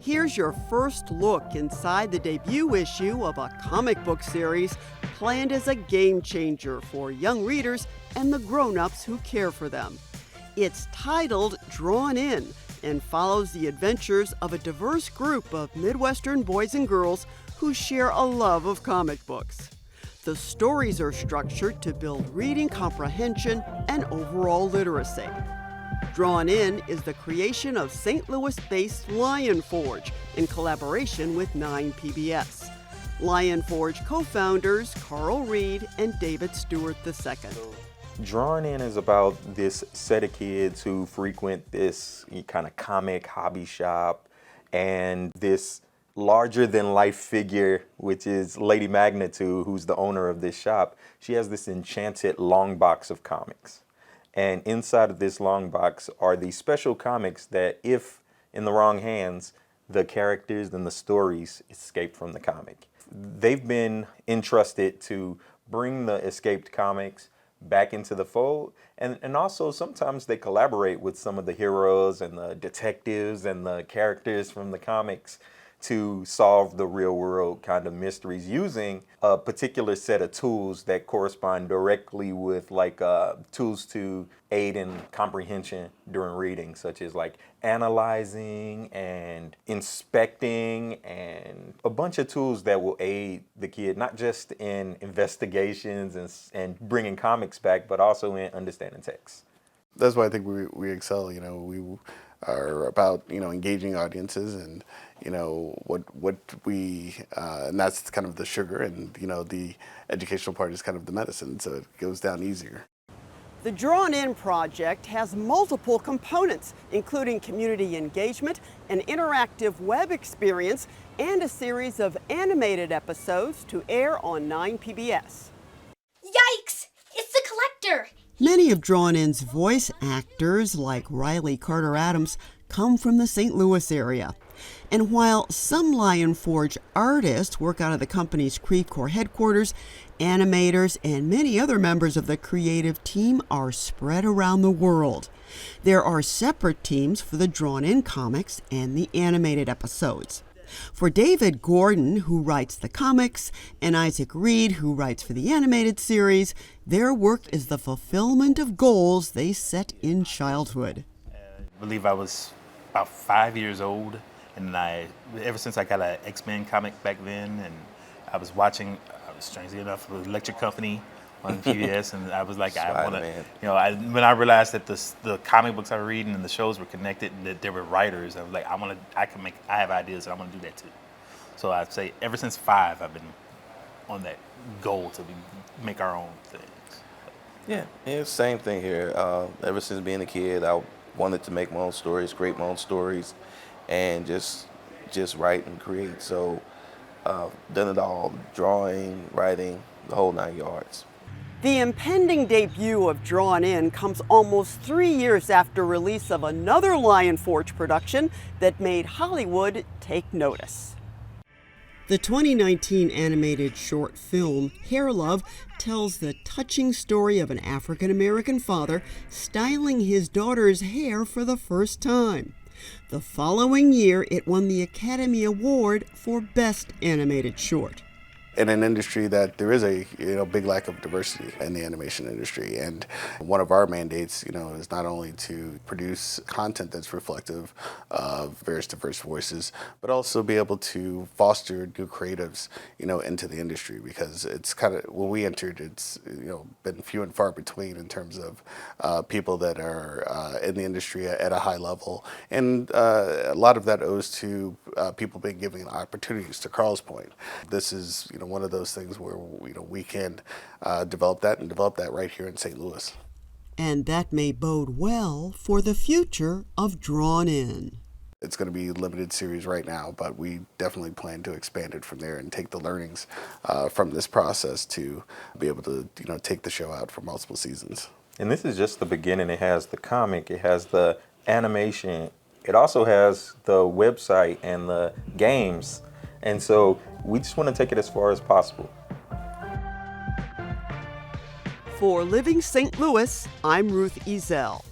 Here's your first look inside the debut issue of a comic book series planned as a game changer for young readers and the grown-ups who care for them. It's titled Drawn In and follows the adventures of a diverse group of Midwestern boys and girls who share a love of comic books. The stories are structured to build reading comprehension and overall literacy. Drawn In is the creation of St. Louis-based Lion Forge in collaboration with 9 PBS. Lion Forge co-founders Carl Reed and David Stewart II. Drawn In is about this set of kids who frequent this kind of comic hobby shop, and this larger-than-life figure, which is Lady Magnitude, who's the owner of this shop. She has this enchanted long box of comics. And inside of this long box are these special comics that, if in the wrong hands, the characters and the stories escape from the comic. They've been entrusted to bring the escaped comics back into the fold, and also sometimes they collaborate with some of the heroes and the detectives and the characters from the comics to solve the real world kind of mysteries using a particular set of tools that correspond directly with tools to aid in comprehension during reading, such as like analyzing and inspecting, and a bunch of tools that will aid the kid not just in investigations and bringing comics back, but also in understanding text. That's why I think we excel. We are about engaging audiences, and what we and that's kind of the sugar, and the educational part is kind of the medicine, so it goes down easier. The Drawn In project has multiple components, including community engagement, an interactive web experience, and a series of animated episodes to air on 9 PBS. Yikes! It's the collector! Many of Drawn In's voice actors, like Riley Carter Adams, come from the St. Louis area. And while some Lion Forge artists work out of the company's Creve Coeur headquarters, animators and many other members of the creative team are spread around the world. There are separate teams for the Drawn In comics and the animated episodes. For David Gordon, who writes the comics, and Isaac Reed, who writes for the animated series, their work is the fulfillment of goals they set in childhood. I believe I was about 5 years old, and ever since I got an X-Men comic back then, and I was watching, strangely enough, the Electric Company on PBS, and I was like, when I realized that the comic books I was reading and the shows were connected, and that there were writers, I was like, I have ideas, and I want to do that too. So I'd say ever since 5, I've been on that goal to make our own things. Yeah, same thing here. Ever since being a kid, I wanted to make my own stories, create my own stories, and just write and create. So done it all, drawing, writing, the whole 9 yards. The impending debut of Drawn In comes almost 3 years after release of another Lion Forge production that made Hollywood take notice. The 2019 animated short film, Hair Love, tells the touching story of an African-American father styling his daughter's hair for the first time. The following year, it won the Academy Award for Best Animated Short. In an industry that there is a big lack of diversity in the animation industry, and one of our mandates is not only to produce content that's reflective of various diverse voices, but also be able to foster new creatives into the industry, because it's kind of, when we entered, it's been few and far between in terms of people that are in the industry at a high level, and a lot of that owes to people being given opportunities. To Carl's point, this is one of those things where we can develop that right here in St. Louis. And that may bode well for the future of Drawn In. It's going to be a limited series right now, but we definitely plan to expand it from there and take the learnings from this process to be able to take the show out for multiple seasons. And this is just the beginning. It has the comic, it has the animation, it also has the website and the games. And so we just want to take it as far as possible. For Living St. Louis, I'm Ruth Ezell.